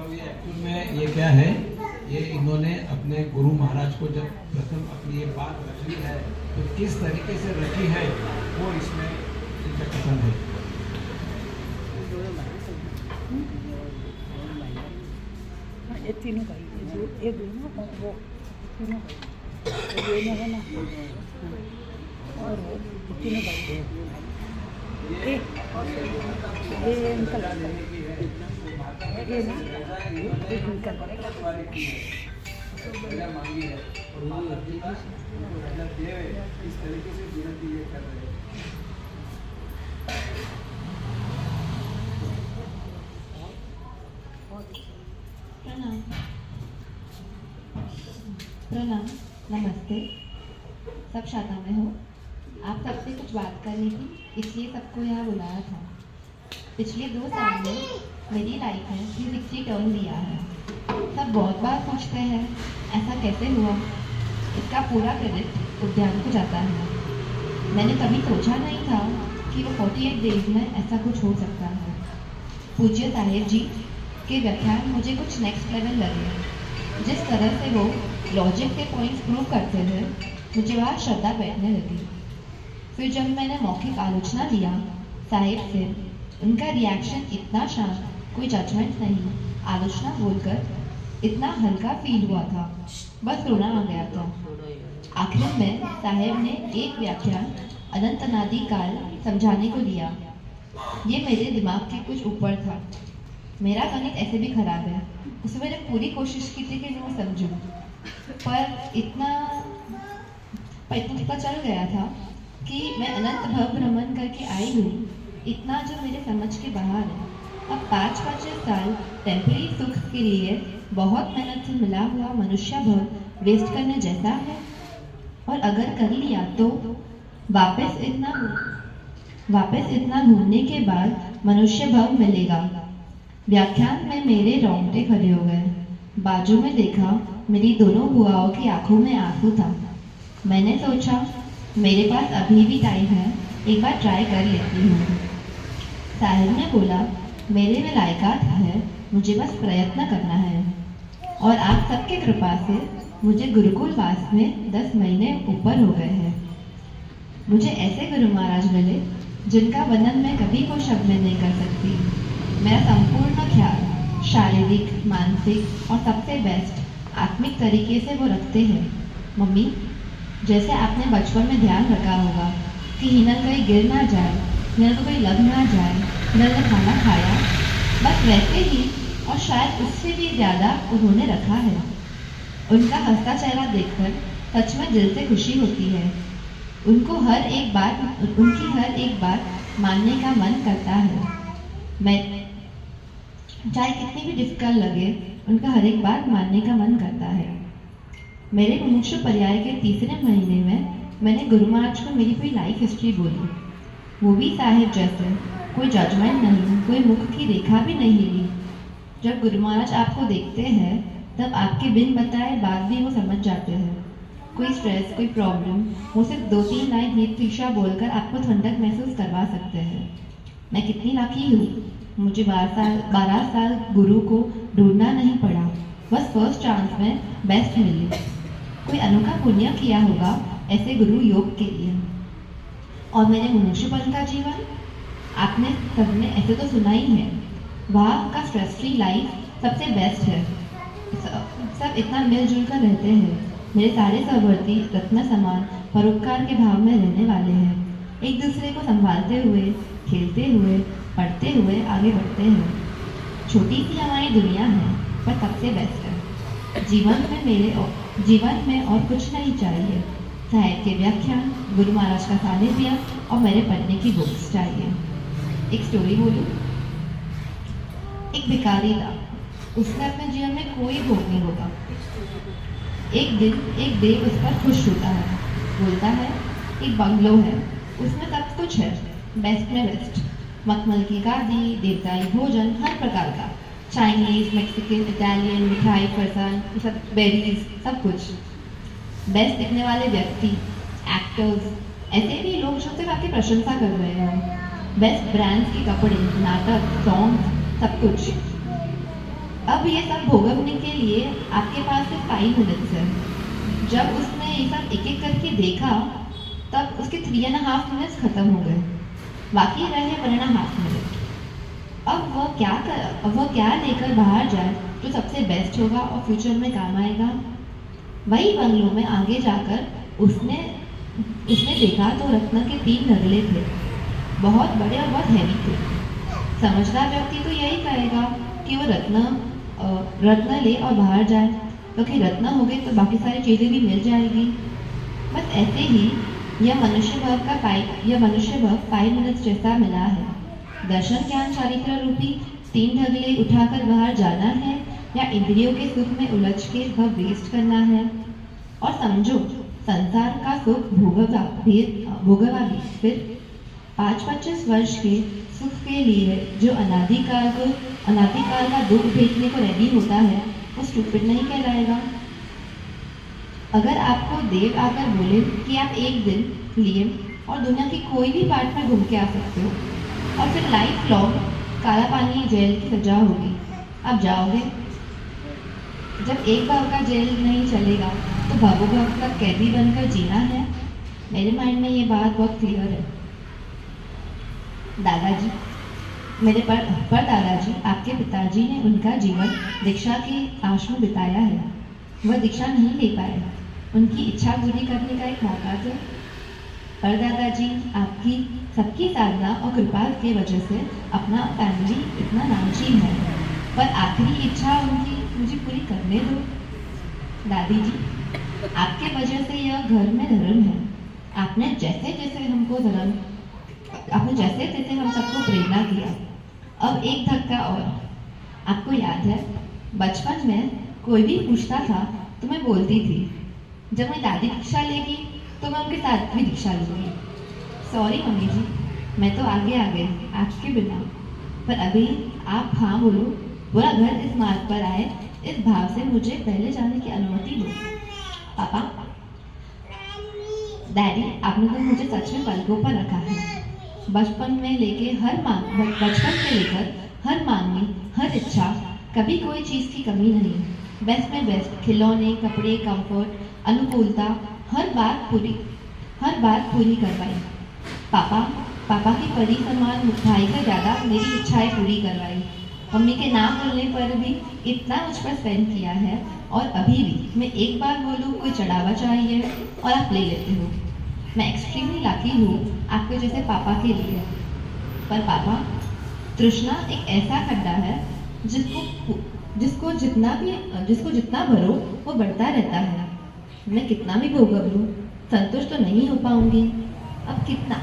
अब ये एक्चुअल में ये क्या है, ये इन्होंने अपने गुरु महाराज को जब प्रथम अपनी ये बात रखी है तो किस तरीके से रखी है वो इसमें इनका कथन है। ये तीनों भाई जो ये दोनों और वो तीनों भाई ये है ना और वो तीनों भाई ये अंकल ये ना ये अंकल मांगी है और वो इस तरीके से विनती ये कर रहे हैं। प्रणाम। प्रणाम, नमस्ते। सब शाखा में हो। आप सबसे कुछ बात करनी थी, इसलिए सबको यहाँ बुलाया था। पिछले 2 साल में मेरी लाइफ में 360 टर्न लिया है। सब बहुत बार पूछते हैं ऐसा कैसे हुआ। इसका पूरा क्रेडिट उद्यान को जाता है। मैंने कभी सोचा नहीं था कि वो 48 डेज में ऐसा कुछ हो सकता है। पूज्य साहेब जी के व्याख्यान मुझे कुछ नेक्स्ट लेवल लगे। जिस तरह से वो लॉजिक के पॉइंट्स प्रूव करते थे, मुझे वहाँ श्रद्धा बैठने लगी। फिर जब मैंने मौखिक आलोचना लिया साहेब से, उनका रिएक्शन इतना शांत, कोई जजमेंट नहीं, आलोचना बोलकर इतना हल्का फील हुआ था, बस रोना आ गया था। आखिर में साहेब ने एक व्याख्यान अनंत अनादि काल समझाने को दिया। ये मेरे दिमाग के कुछ ऊपर था। मेरा गणित ऐसे भी खराब है। उसमें मैंने पूरी कोशिश की थी कि मैं वो समझूं, पर इतना पता चल गया था कि मैं अनंत भव भ्रमण करके आई हूँ, इतना जो मेरे समझ के बाहर है। अब 5-5 साल टेम्परेरी सुख के लिए बहुत मेहनत से मिला हुआ मनुष्य भव वेस्ट करने जैसा है। और अगर कर लिया तो वापस इतना घूमने के बाद मनुष्य भव मिलेगा। व्याख्यान में मेरे रोंगटे खड़े हो गए। बाजू में देखा, मेरी दोनों बुआओं की आंखों में आंसू था। मैंने सोचा मेरे पास अभी भी टाइम है, एक बार ट्राई कर लेती हूँ। साहिब ने बोला मेरे में लायकात है, मुझे बस प्रयत्न करना है। और आप सबके कृपा से मुझे गुरुकुल वास में 10 महीने ऊपर हो गए हैं। मुझे ऐसे गुरु महाराज मिले जिनका वर्णन मैं कभी कोई शब्द में नहीं कर सकती। मेरा संपूर्ण ख्याल शारीरिक, मानसिक और सबसे बेस्ट आत्मिक तरीके से वो रखते हैं। मम्मी, जैसे आपने बचपन में ध्यान रखा होगा कि हिनल कहीं गिर ना जाए, हिनल को कोई लग ना जाए, हिनल ने खाना खाया, बस वैसे ही और शायद उससे भी ज़्यादा उन्होंने रखा है। उनका हंसता चेहरा देखकर सच में दिल से खुशी होती है। उनकी हर एक बात मानने का मन करता है। मैं चाहे कितनी भी डिफिकल्ट लगे, उनका हर एक बात मानने का मन करता है। मेरे मुमुक्षु पर्याय के 3रे महीने में मैंने गुरु महाराज को मेरी पूरी लाइफ हिस्ट्री बोली। वो भी साहिब जैसे, कोई जजमेंट नहीं, कोई मुख की रेखा भी नहीं ली। जब गुरु महाराज आपको देखते हैं तब आपके बिन बताए बात भी वो समझ जाते हैं। कोई स्ट्रेस, कोई प्रॉब्लम, वो सिर्फ 2-3 लाइन हित पीछा बोलकर आपको ठंडक महसूस करवा सकते हैं। मैं कितनी लाकी हूँ, मुझे 12 साल गुरु को ढूंढना नहीं पड़ा, बस फर्स्ट चांस में बेस्ट मिली। कोई अनोखा पुण्य किया होगा ऐसे गुरु योग के लिए। और मेरे मुमुक्षुपन का जीवन आपने सबने ऐसे तो सुना ही है। वहाँ का स्ट्रेस फ्री लाइफ सबसे बेस्ट है। सब इतना मिलजुल कर रहते हैं। मेरे सारे सहवर्ती रत्न समान परोपकार के भाव में रहने वाले हैं। एक दूसरे को संभालते हुए, खेलते हुए, पढ़ते हुए आगे बढ़ते हैं। छोटी सी हमारी दुनिया है, पर सबसे बेस्ट है। जीवन में और कुछ नहीं चाहिए। साहिब के व्याख्यान, गुरु महाराज का सानिध्य और मेरे पढ़ने की बुक्स चाहिए। एक स्टोरी बोलूं। एक भिखारी था, उसने अपने जीवन में कोई भोग नहीं होता। एक दिन एक देव उस पर खुश होता है, बोलता है एक बंगलो है, उसमें सब कुछ है, बेस्ट में बेस्ट, मखमल की गादी, देवताई भोजन, हर प्रकार का, चाइनीज, मैक्सिकन, इटालियन, मिठाई, फरसान, सब बेरीज, सब कुछ। बेस्ट दिखने वाले व्यक्ति, एक्टर्स, ऐसे भी लोग जो सिर्फ आपकी प्रशंसा कर रहे हैं। बेस्ट ब्रांड्स के कपड़े, नाटक, सॉन्ग, सब कुछ। अब ये सब भोगवने के लिए आपके पास सिर्फ 5 मिनट्स है। जब उसने ये सब एक एक करके देखा तब उसके 3.5 मिनट्स खत्म हो गए, बाकी रहे 1.5 मिनट। अब वह क्या लेकर बाहर जाए जो सबसे बेस्ट होगा और फ्यूचर में काम आएगा। वही बंगलों में आगे जाकर उसने देखा तो रत्न के 3 नगले थे, बहुत बड़े और बहुत हैवी थे। समझदार व्यक्ति तो यही कहेगा कि वो रत्न ले और बाहर जाए, क्योंकि रत्न हो गए तो बाकी सारी चीज़ें भी मिल जाएगी। बस ऐसे ही यह मनुष्य भाव 5 मिनट्स जैसा मिला है। दर्शन ज्ञान चारित्र रूपी 3 ढगले उठाकर बाहर जाना है या इंद्रियों के सुख में उलझ के वह वेस्ट करना है। और समझो, संसार का सुख भोगवा भी फिर 5-25 वर्ष के सुख के लिए जो अनादिकाल का दुख भेजने को रेडी होता है वो स्टूपिड नहीं कहलाएगा। अगर आपको देव आकर बोले कि आप एक दिन लिए और दुनिया की कोई भी पार्ट में घूम के आ सकते हो और फिर लाइफ लॉन्ग काला पानी जेल की सजा होगी, आप जाओगे? जब एक बार का जेल नहीं चलेगा तो भागो का कैदी बनकर जीना है। मेरे माइंड में ये बात बहुत क्लियर है। दादाजी, मेरे पर दादाजी, आपके पिताजी ने उनका जीवन दीक्षा की आश में बिताया है। वह दीक्षा नहीं ले पाए, उनकी इच्छा पूरी करने का एक मौका था। पर दादाजी, आपकी सबकी साधना और कृपा की वजह से अपना फैमिली इतना नामचीन है, पर आखिरी इच्छा उनकी मुझे पूरी करने दो। दादी जी, आपके वजह से यह घर में धर्म है। आपने जैसे जैसे हम सबको प्रेरणा दिया। अब एक धक्का और। आपको याद है, बचपन में कोई भी पूछता था तो मैं बोलती थी जब मैं दादी दीक्षा लेगी तो मैं उनके साथ भी दीक्षा लूँगी। सॉरी मम्मी जी, मैं तो आगे आ गई आपके बिना, पर अभी आप हाँ बोलो, पूरा घर इस मार्ग पर आए, इस भाव से मुझे पहले जाने की अनुमति दो। पापा, डैडी, आपने तो मुझे सच में पलकों पर रखा है। बचपन से लेकर हर मांग में हर इच्छा, कभी कोई चीज़ की कमी नहीं। बेस्ट में बेस्ट खिलौने, कपड़े, कंफर्ट, अनुकूलता, हर बात पूरी करवाई। पापा की परी समान भाई का ज़्यादा मेरी इच्छाएं पूरी करवाई। मम्मी के नाम बोलने पर भी इतना मुझ पर स्पेंड किया है, और अभी भी मैं एक बार बोलूँ कोई चढ़ावा चाहिए और आप ले लेते हो। मैं एक्सट्रीमली लकी हूँ आपके जैसे पापा के लिए। पर पापा, तृष्णा एक ऐसा खड्डा है जिसको जितना भरो वो बढ़ता रहता है। मैं कितना भी भोग लूँ, संतुष्ट तो नहीं हो पाऊंगी। अब कितना